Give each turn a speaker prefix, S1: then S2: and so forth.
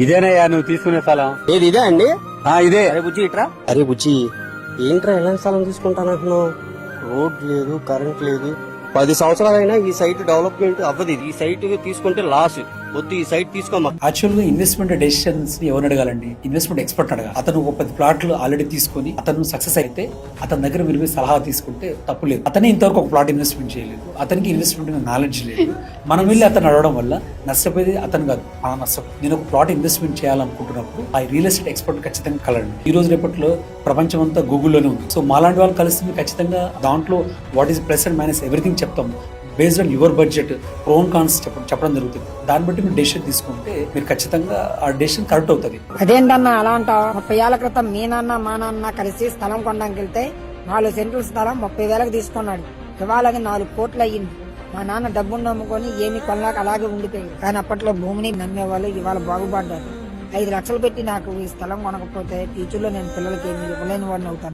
S1: ఇదేనయ్యా నువ్వు తీసుకునే స్థలం.
S2: ఏది ఇదే అండి?
S1: ఇదే.
S2: అరే బుజ్జి ఇట్రా. అరే బుజ్జి ఏంట్రా ఎలాంటి స్థలం తీసుకుంటానంటున్నావు? రోడ్ లేదు, కరెంట్ లేదు. 10 సంవత్సరాలైనా ఈ సైట్ డెవలప్మెంట్ అవ్వదు. ఈ సైట్ తీసుకుంటే లాస్. వద్దు, ఈ సైట్ తీసుకోమా.
S3: యాక్చువల్ గా ఇన్వెస్ట్మెంట్ డెసిషన్స్ ని ఎవరు అడగాలండి? ఇన్వెస్ట్మెంట్ ఎక్స్పర్ట్ అడగాలి. అతను ఒక 10 ప్లాట్లు ఆల్రెడీ తీసుకొని అతను సక్సెస్ అయితే అతని దగ్గర మీరు సలహా తీసుకుంటే తప్పు లేదు. అతనే ఇంతవరకు ఒక ప్లాట్ ఇన్వెస్ట్మెంట్ చేయలేదు, అతనికి ఇన్వెస్ట్మెంట్ నాలెడ్జ్ లేదు. మనం వెళ్ళి అతను అడగడం వల్ల నష్టపోయేది అతను కాదు, మనం నష్టం. నేను ఒక ప్లాట్ ఇన్వెస్ట్మెంట్ చేయాలనుకుంటున్నప్పుడు ఆ రియల్ ఎస్టేట్ ఎక్స్పర్ట్ ఖచ్చితంగా కలరండి. ఈ రోజు రేపట్లో ప్రపంచం అంతా గూగుల్లోనే ఉంది. సో మాలాంటి వాళ్ళు కలిసి మీరు ఖచ్చితంగా దాంట్లో what is plus and minus everything చెప్తాము. Based on your budget pros cons చెప్పడం జరుగుతుంది. దాన్ని బట్టి మీరు డెసిషన్ తీసుకుంటే మీరు ఖచ్చితంగా ఆ డెసిషన్ కరెక్ట్ అవుతుంది.
S4: అదేంటన్నా అలా అంటావు? 30 ఏళ్ల క్రితం మీ నాన్న మా నాన్న కలిసి స్థలం కొనడానికి వెళ్తే 4 సెంట్ల స్థలం 30,000కి తీసుకున్నాడు. ఇవాళ 4 కోట్లు అయ్యింది. మా నాన్న డబ్బును నమ్ముకొని ఏమి కొనలేక అలాగే ఉండిపోయింది. కానీ అప్పట్లో భూమిని నమ్మేవాళ్ళు ఇవాళ బాగుపడ్డారు. 5 లక్షలు పెట్టి నాకు ఈ స్థలం కొనకపోతే ఫ్యూచర్ లో నేను పిల్లలకి ఏమి ఇవ్వలేని వాడిని అవుతాను.